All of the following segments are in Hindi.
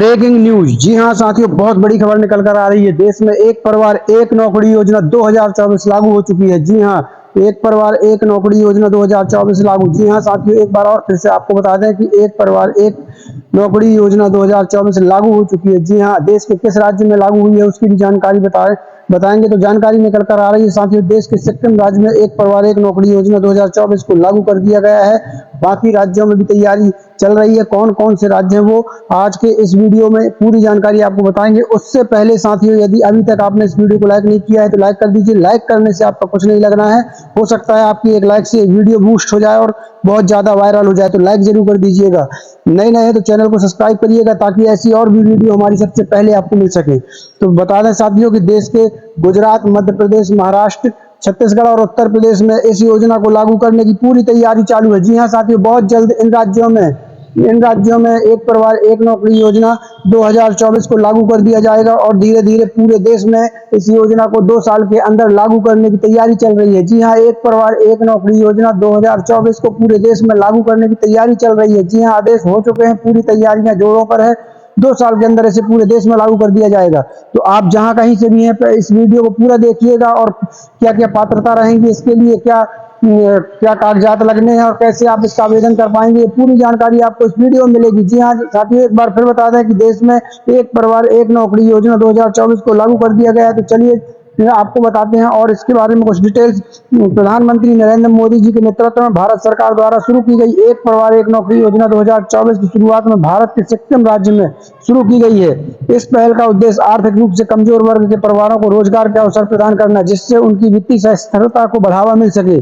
Breaking news. जी हां साथियों, बहुत बड़ी खबर निकल कर आ रही है। देश में एक परिवार एक नौकरी योजना 2024 लागू हो चुकी है। जी हां, एक परिवार एक नौकरी योजना 2024 लागू। जी हां साथियों, एक बार और फिर से आपको बता दें कि एक परिवार एक नौकरी योजना 2024 लागू हो चुकी है। जी हां, देश के किस राज्य में लागू हुई है उसकी भी जानकारी बताएंगे। तो जानकारी निकल कर आ रही है साथियों, देश के सिक्किम राज्य में एक परिवार एक नौकरी योजना 2024 को लागू कर दिया गया है। बाकी राज्यों में भी तैयारी चल रही है। कौन कौन से राज्य हैं वो आज के इस वीडियो में पूरी जानकारी आपको बताएंगे। उससे पहले साथियों, यदि अभी तक आपने इस वीडियो को लाइक नहीं किया है तो लाइक कर दीजिए। लाइक करने से आपका कुछ नहीं लगना है, हो सकता है आपकी एक लाइक से वीडियो बूस्ट हो जाए और बहुत ज्यादा वायरल हो जाए, तो लाइक जरूर कर दीजिएगा। नए नए हैं तो चैनल को सब्सक्राइब करिएगा ताकि ऐसी और भी वीडियो हमारी सबसे पहले आपको मिल सके। तो बता दें साथियों कि देश के गुजरात, मध्य प्रदेश, महाराष्ट्र, छत्तीसगढ़ और उत्तर प्रदेश में इस योजना को लागू करने की पूरी तैयारी चालू है। जी हां साथियों, बहुत जल्द इन राज्यों में एक परिवार एक नौकरी योजना 2024 को लागू कर दिया जाएगा और धीरे धीरे पूरे देश में इस योजना को 2 साल के अंदर लागू करने की तैयारी चल रही है। जी हां, एक परिवार एक नौकरी योजना 2024 को पूरे देश में लागू करने की तैयारी चल रही है। जी हां, आदेश हो चुके हैं, पूरी तैयारियां जोरों पर है। 2 साल के अंदर इसे पूरे देश में लागू कर दिया जाएगा। तो आप जहां कहीं से भी हैं इस वीडियो को पूरा देखिएगा और क्या क्या पात्रता रहेंगी इसके लिए, क्या कागजात लगने हैं और कैसे आप इसका आवेदन कर पाएंगे, ये पूरी जानकारी आपको इस वीडियो में मिलेगी। जी हाँ साथियों, एक बार फिर बता दें कि देश में एक परिवार एक नौकरी योजना 2024 को लागू कर दिया गया है। तो चलिए आपको बताते हैं और इसके बारे में कुछ डिटेल्स। प्रधानमंत्री नरेंद्र मोदी जी के नेतृत्व में भारत सरकार द्वारा शुरू की गई एक परिवार एक नौकरी योजना 2024 की शुरुआत में भारत के सिक्किम राज्य में शुरू की गई है। इस पहल का उद्देश्य आर्थिक रूप से कमजोर वर्ग के परिवारों को रोजगार के अवसर प्रदान करना, जिससे उनकी वित्तीय स्थिरता को बढ़ावा मिल सके।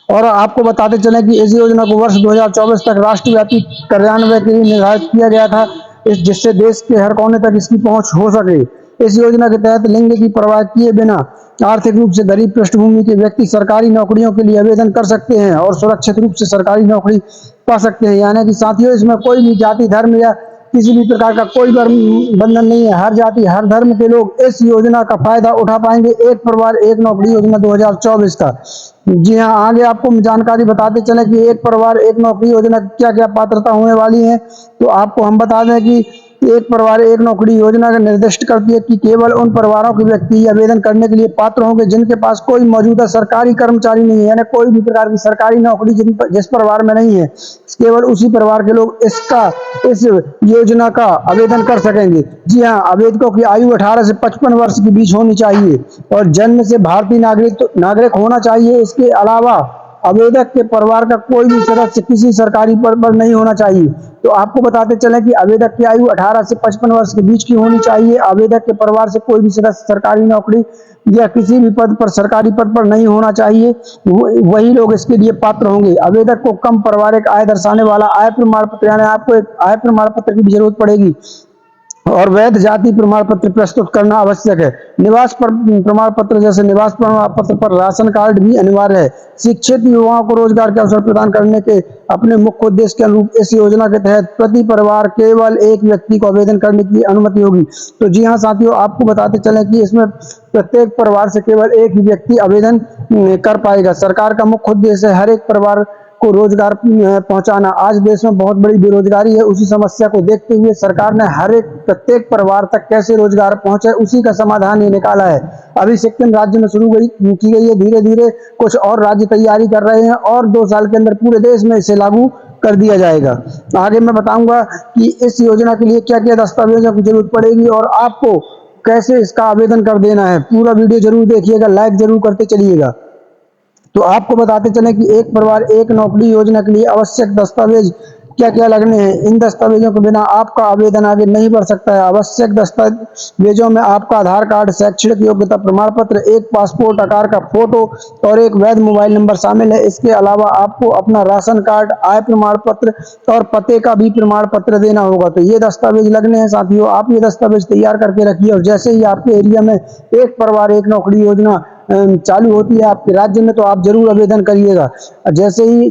और आपको बताते चले कि इस योजना को वर्ष 2024 तक राष्ट्रव्यापी कार्यान्वयन के लिए निर्धारित किया गया था, जिससे देश के हर कोने तक इसकी पहुंच हो सके। इस योजना के तहत लिंग की परवाह किए बिना आर्थिक रूप से गरीब पृष्ठभूमि के व्यक्ति सरकारी नौकरियों के लिए आवेदन कर सकते हैं और सुरक्षित रूप से सरकारी नौकरी पा सकते हैं। यानी कि साथियों, इसमें कोई भी जाति, धर्म या किसी भी प्रकार का कोई बंधन नहीं है। हर जाति, हर धर्म के लोग इस योजना का फायदा उठा पाएंगे, एक परिवार एक नौकरी योजना 2024 का। जी हाँ, आगे आपको जानकारी बताते चले कि एक परिवार एक नौकरी योजना क्या क्या पात्रता होने वाली है। तो आपको हम बता दें कि एक परिवार एक नौकरी योजना का निर्दिष्ट करती है कि केवल उन परिवारों के व्यक्ति आवेदन करने के लिए पात्र होंगे जिनके पास कोई मौजूदा सरकारी कर्मचारी नहीं है, यानी कोई भी प्रकार की सरकारी नौकरी जिस परिवार में नहीं है, केवल उसी परिवार के लोग इस योजना का आवेदन कर सकेंगे। जी हाँ, आवेदकों की आयु 18 से 55 वर्ष के बीच होनी चाहिए और जन्म से भारतीय नागरिक होना चाहिए। इसके अलावा आवेदक के परिवार का कोई भी सदस्य किसी सरकारी पद पर नहीं होना चाहिए। तो आपको बताते चलें कि आवेदक की आयु 18 से 55 वर्ष के बीच की होनी चाहिए। आवेदक के परिवार से कोई भी सदस्य सरकारी नौकरी या किसी भी पद पर, सरकारी पद पर नहीं होना चाहिए, वही लोग इसके लिए पात्र होंगे। आवेदक को कम पारिवारिक आय दर्शाने वाला आय प्रमाण पत्र, यानी आपको एक आय प्रमाण पत्र की भी जरूरत पड़ेगी, और वैध जाति प्रमाण पत्र प्रस्तुत करना आवश्यक है। निवास प्रमाण पत्र जैसे निवास प्रमाण पत्र पर राशन कार्ड भी अनिवार्य है। शिक्षित युवाओं को रोजगार के अवसर प्रदान करने के अपने मुख्य उद्देश्य के अनुरूप इस योजना के तहत प्रति परिवार केवल एक व्यक्ति को आवेदन करने की अनुमति होगी। तो जी हाँ साथियों, आपको बताते चले कि इसमें प्रत्येक परिवार से केवल एक ही व्यक्ति आवेदन कर पाएगा। सरकार का मुख्य उद्देश्य हर एक परिवार को रोजगार पहुंचाना। आज देश में बहुत बड़ी बेरोजगारी है, उसी समस्या को देखते हुए सरकार ने प्रत्येक परिवार तक कैसे रोजगार पहुंचे उसी का समाधान ये निकाला है। अभी सिक्किम राज्य में शुरू की गई है, धीरे धीरे कुछ और राज्य तैयारी कर रहे हैं और 2 साल के अंदर पूरे देश में इसे लागू कर दिया जाएगा। आगे मैं बताऊंगा कि इस योजना के लिए क्या क्या दस्तावेजों की जरूरत पड़ेगी और आपको कैसे इसका आवेदन कर देना है। पूरा वीडियो जरूर देखिएगा, लाइक जरूर करते चलिएगा। तो आपको बताते चले कि एक परिवार एक नौकरी योजना के लिए आवश्यक दस्तावेज क्या क्या लगने हैं। इन दस्तावेजों के बिना आपका आवेदन आगे नहीं बढ़ सकता है। आवश्यक दस्तावेजों में आपका आधार कार्ड, शैक्षणिक योग्यता प्रमाण पत्र, एक पासपोर्ट आकार का फोटो और एक वैध मोबाइल नंबर शामिल है। इसके अलावा आपको अपना राशन कार्ड, आय प्रमाण पत्र और पते का भी प्रमाण पत्र देना होगा। तो ये दस्तावेज लगने हैं साथियों। आप ये दस्तावेज तैयार करके रखिए और जैसे ही आपके एरिया में एक परिवार एक नौकरी योजना चालू होती है आपके राज्य में, तो आप जरूर आवेदन करिएगा। जैसे ही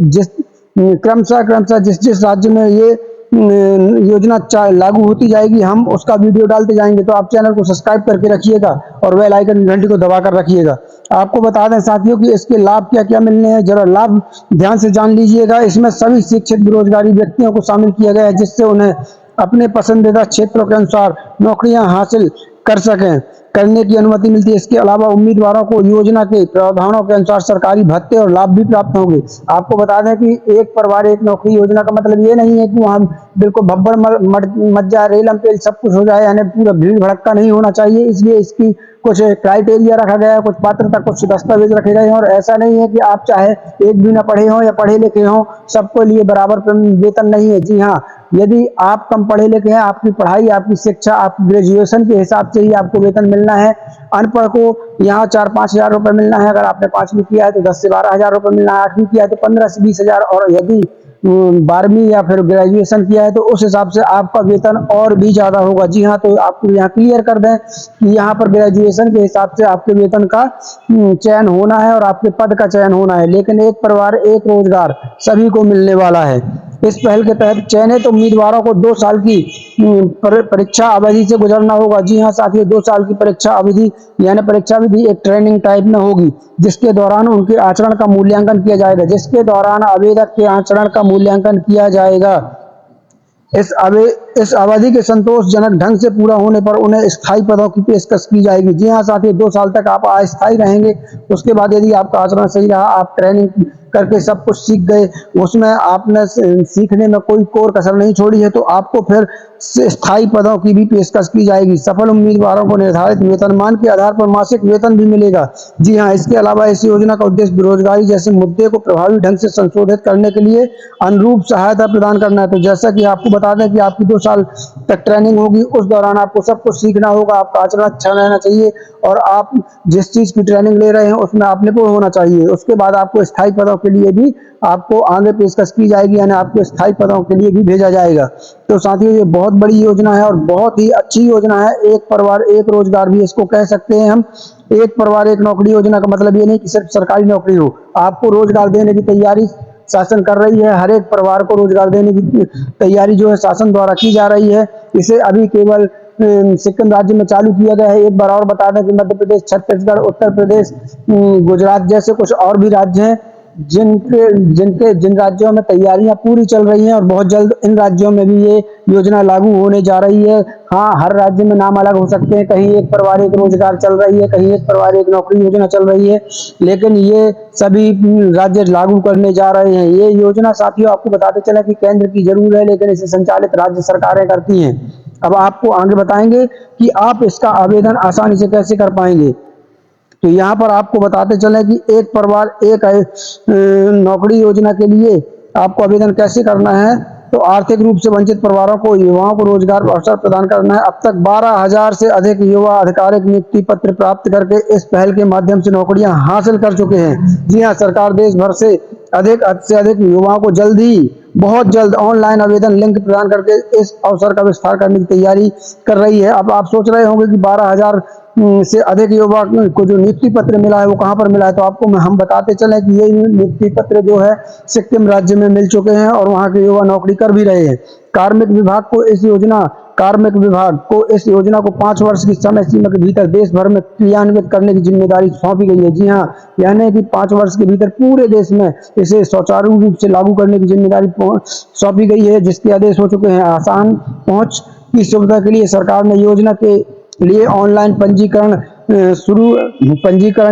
क्रमशः जिस राज्य में ये योजना लागू होती जाएगी, हम उसका वीडियो डालते जाएंगे। तो आप चैनल को सब्सक्राइब करके रखिएगा और बेल आइकन घंटी को दबाकर रखिएगा। आपको बता दें साथियों कि इसके लाभ क्या क्या मिलने हैं, जरा लाभ ध्यान से जान लीजिएगा। इसमें सभी शिक्षित बेरोजगारी व्यक्तियों को शामिल किया गया है, जिससे उन्हें अपने पसंदीदा क्षेत्रों के अनुसार नौकरियां हासिल कर सकें करने की अनुमति मिलती है। इसके अलावा उम्मीदवारों को योजना के प्रावधानों के अनुसार सरकारी भत्ते और लाभ भी प्राप्त होंगे। आपको बता दें कि एक परिवार एक नौकरी योजना का मतलब ये नहीं है कि वहाँ बिल्कुल भब्बड़ मच जाए, रेलम पेल सब कुछ हो जाए, यानी पूरा भीड़ भड़क्का नहीं होना चाहिए। इसलिए इसकी कुछ क्राइटेरिया रखा गया है, कुछ पात्रता, कुछ दस्तावेज रखे गए हैं। और ऐसा नहीं है कि आप चाहे एक भी ना पढ़े हों या पढ़े लिखे हों, सबको लिए बराबर वेतन नहीं है। जी हाँ, यदि आप कम पढ़े लिखे हैं, आपकी पढ़ाई, आपकी शिक्षा, आप ग्रेजुएशन के हिसाब से ही आपको वेतन मिलना है। अनपढ़ को यहाँ 4-5 हजार रुपये मिलना है। अगर आपने 5वीं किया है तो 10 से 12 हजार रुपये मिलना है। 8वीं किया है तो 15 से 20 हजार। और यदि 12वीं या फिर ग्रेजुएशन किया है तो उस हिसाब से आपका वेतन और भी ज्यादा होगा। जी हाँ, तो आपको यहाँ क्लियर कर दें कि यहाँ पर ग्रेजुएशन के हिसाब से आपके वेतन का चयन होना है और आपके पद का चयन होना है। लेकिन एक परिवार एक रोजगार सभी को मिलने वाला है। इस पहल के तहत चयनित उम्मीदवारों को 2 साल की परीक्षा अवधि से गुजरना होगा। जी हाँ साथियों, 2 साल की परीक्षा अवधि यानी परीक्षा अवधि एक ट्रेनिंग टाइप में होगी, जिसके दौरान उनके आचरण का मूल्यांकन किया जाएगा। जिसके दौरान आवेदक के आचरण का मूल्यांकन किया जाएगा। इस अवधि के संतोषजनक ढंग से पूरा होने पर उन्हें स्थायी पदों की पेशकश की जाएगी। जी हाँ साथियों, 2 साल तक आप अस्थायी रहेंगे। उसके बाद यदि आपका आचरण सही रहा, आप ट्रेनिंग करके सब कुछ सीख गए, उसमें आपने सीखने में कोई कोर कसर नहीं छोड़ी है, तो आपको फिर स्थायी पदों की भी पेशकश की जाएगी। सफल उम्मीदवारों को निर्धारित वेतनमान के आधार पर मासिक वेतन भी मिलेगा। जी हाँ, इसके अलावा इस योजना का उद्देश्य बेरोजगारी जैसे मुद्दे को प्रभावी ढंग से संशोधित करने के लिए अनुरूप सहायता प्रदान करना है। तो जैसा कि आपको बता दें कि आपकी 2 साल तक ट्रेनिंग होगी, उस दौरान आपको सब कुछ सीखना होगा, आपका आचरण अच्छा रहना चाहिए और आप जिस चीज की ट्रेनिंग ले रहे हैं उसमें आप निपुण होना चाहिए। उसके बाद आपको स्थायी पदों के लिए भी आपको आगे पेशकश की जाएगी, यानी आपको स्थायी पदों के लिए भी भेजा जाएगा। तो साथियों, ये बहुत बड़ी योजना है और बहुत ही अच्छी योजना है। एक परिवार एक रोजगार भी इसको कह सकते हैं हम। एक परिवार एक नौकरी योजना का मतलब ये नहीं कि सिर्फ सरकारी नौकरी हो, आपको रोजगार देने की तैयारी शासन कर रही है। हर एक परिवार को रोजगार देने की तैयारी जो है शासन द्वारा की जा रही है। इसे अभी केवल सिक्किम राज्य में चालू किया गया है। एक बार और बता दें कि मध्य प्रदेश, छत्तीसगढ़, उत्तर प्रदेश, गुजरात जैसे कुछ और भी राज्य हैं जिन राज्यों में तैयारियां पूरी चल रही हैं और बहुत जल्द इन राज्यों में भी ये योजना लागू होने जा रही है। हाँ, हर राज्य में नाम अलग हो सकते हैं, कहीं एक परिवार एक रोजगार चल रही है, कहीं एक परिवार एक नौकरी योजना चल रही है, लेकिन ये सभी राज्य लागू करने जा रहे हैं। ये योजना साथियों आपको बताते चले कि केंद्र की जरूर है, लेकिन इसे संचालित राज्य सरकारें करती हैं। अब आपको आगे बताएंगे कि आप इसका आवेदन आसानी से कैसे कर पाएंगे। तो यहाँ पर आपको बताते चले कि एक परिवार एक नौकरी योजना के लिए आपको आवेदन कैसे करना है। तो आर्थिक रूप से वंचित परिवारों को, युवाओं को रोजगार अवसर प्रदान करना है। अब तक 12,000 से अधिक युवा आधिकारिक नियुक्ति पत्र प्राप्त करके इस पहल के माध्यम से नौकरियां हासिल कर चुके हैं। जी हाँ, सरकार देश भर से अधिक युवाओं को जल्द ही, बहुत जल्द ऑनलाइन आवेदन लिंक प्रदान करके इस अवसर का विस्तार करने की तैयारी कर रही है। अब आप सोच रहे होंगे कि 12,000 से अधिक युवा को जो नियुक्ति पत्र मिला है वो कहां पर मिला है। तो आपको हम बताते चले कि ये नियुक्ति पत्र जो है सिक्किम राज्य में मिल चुके हैं और वहां के युवा नौकरी कर भी रहे हैं। कार्मिक विभाग को इस योजना को 5 वर्ष की समय सीमा के भीतर देश भर में क्रियान्वित करने की जिम्मेदारी सौंपी गई है। जी हाँ, यानी कि 5 वर्ष के भीतर पूरे देश में इसे सुचारू रूप से लागू करने की जिम्मेदारी सौंपी गई है, जिसके आदेश हो चुके हैं। आसान पहुंच की सुविधा के लिए सरकार ने योजना के लिए ऑनलाइन पंजीकरण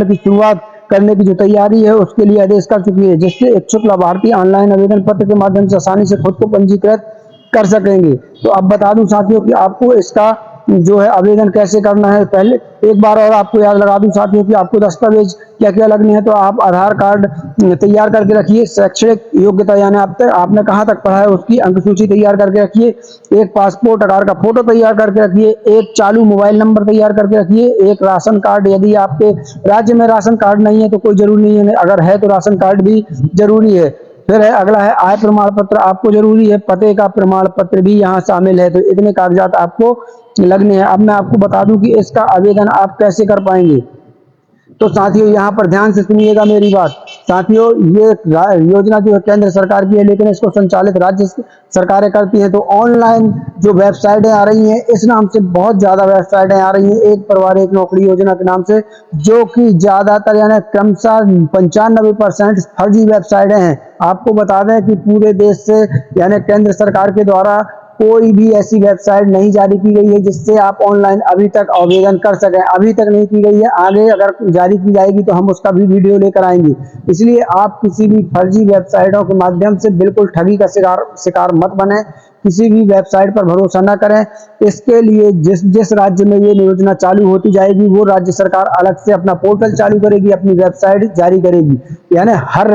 की शुरुआत करने की जो तैयारी है उसके लिए आदेश कर चुकी है, जिससे इच्छुक लाभार्थी ऑनलाइन आवेदन पत्र के माध्यम से आसानी से खुद को पंजीकृत कर सकेंगे। तो अब बता दूं साथियों कि आपको इसका जो है आवेदन कैसे करना है। पहले एक बार और आपको याद लगा दूं साथियों कि आपको दस्तावेज क्या क्या लगने हैं। तो आप आधार कार्ड तैयार करके रखिए, शैक्षणिक योग्यता यानी आपने कहाँ तक पढ़ा है उसकी अंक सूची तैयार करके रखिए, एक पासपोर्ट आकार का फोटो तैयार करके रखिए, एक चालू मोबाइल नंबर तैयार करके रखिए, एक राशन कार्ड, यदि आपके राज्य में राशन कार्ड नहीं है तो कोई जरूरी नहीं है, अगर है तो राशन कार्ड भी जरूरी है। फिर है अगला है आय प्रमाण पत्र आपको जरूरी है, पते का प्रमाण पत्र भी यहाँ शामिल है। तो इतने कागजात आपको लगने हैं। अब मैं आपको बता दूं कि इसका आवेदन आप कैसे कर पाएंगे। तो साथियों यहाँ पर ध्यान से सुनिएगा मेरी बात। साथियों, ये योजना जो है केंद्र सरकार की है, लेकिन इसको संचालित राज्य सरकारें करती हैं। तो ऑनलाइन जो वेबसाइटें आ रही हैं, इस नाम से बहुत ज्यादा वेबसाइटें आ रही हैं एक परिवार एक नौकरी योजना के नाम से, जो कि ज्यादातर यानी क्रमशः 95% फर्जी वेबसाइटें हैं। आपको बता दें कि पूरे देश से यानी केंद्र सरकार के द्वारा कोई भी ऐसी वेबसाइट नहीं जारी की गई है जिससे आप ऑनलाइन अभी तक आवेदन कर सकें। अभी तक नहीं की गई है, आगे अगर जारी की जाएगी तो हम उसका भी वीडियो लेकर आएंगे। इसलिए आप किसी भी फर्जी वेबसाइटों के माध्यम से बिल्कुल ठगी का शिकार मत बने, किसी भी वेबसाइट पर भरोसा न करें। इसके लिए जिस जिस राज्य में ये योजना चालू होती जाएगी वो राज्य सरकार अलग से अपना पोर्टल चालू करेगी, अपनी वेबसाइट जारी करेगी। यानी हर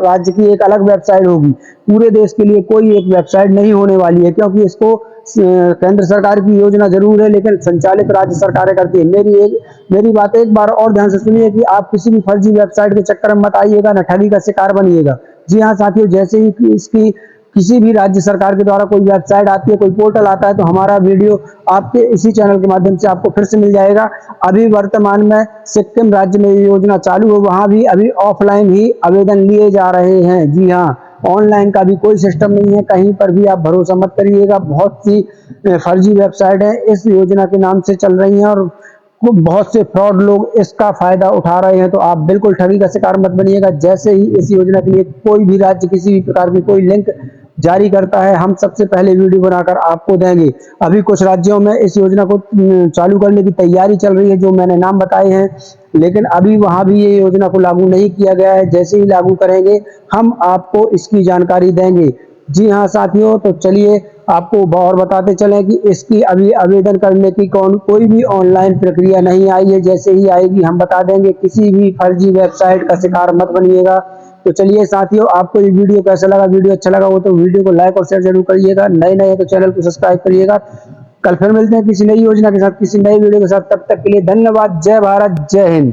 राज्य की एक अलग वेबसाइट होगी। पूरे देश के लिए कोई एक वेबसाइट नहीं होने वाली है, क्योंकि इसको केंद्र सरकार की योजना जरूर है लेकिन संचालित राज्य सरकारें करती है। मेरी बात एक बार और ध्यान से सुनिए कि आप किसी भी फर्जी वेबसाइट के चक्कर में मत आइएगा, न ठगी का शिकार बनिएगा। जी हाँ साथियों, जैसे ही इसकी किसी भी राज्य सरकार के द्वारा कोई वेबसाइट आती है, कोई पोर्टल आता है, तो हमारा वीडियो आपके इसी चैनल के माध्यम से आपको फिर से मिल जाएगा। अभी वर्तमान में सिक्किम राज्य में ये योजना चालू है, वहां भी अभी ऑफलाइन ही आवेदन लिए जा रहे हैं। जी हाँ, ऑनलाइन का भी कोई सिस्टम नहीं है, कहीं पर भी आप भरोसा मत करिएगा। बहुत सी फर्जी वेबसाइट है इस योजना के नाम से चल रही हैं और बहुत से फ्रॉड लोग इसका फायदा उठा रहे हैं। तो आप बिल्कुल ठगी का शिकार मत बनिएगा। जैसे ही इस योजना के लिए कोई भी राज्य किसी भी प्रकार की कोई लिंक जारी करता है, हम सबसे पहले वीडियो बनाकर आपको देंगे। अभी कुछ राज्यों में इस योजना को चालू करने की तैयारी चल रही है, जो मैंने नाम बताए हैं, लेकिन अभी वहां भी ये योजना को लागू नहीं किया गया है। जैसे ही लागू करेंगे हम आपको इसकी जानकारी देंगे। जी हाँ साथियों, तो चलिए आपको और बताते चलें कि इसकी अभी आवेदन करने की कोई भी ऑनलाइन प्रक्रिया नहीं आई है। जैसे ही आएगी हम बता देंगे। किसी भी फर्जी वेबसाइट का शिकार मत बनिएगा। तो चलिए साथियों, आपको ये वीडियो कैसा लगा? वीडियो अच्छा लगा हो तो वीडियो को लाइक और शेयर जरूर करिएगा। नए है तो चैनल को सब्सक्राइब करिएगा। कल फिर मिलते हैं किसी नई योजना के साथ, किसी नई वीडियो के साथ। तब तक के लिए धन्यवाद। जय भारत, जय हिंद।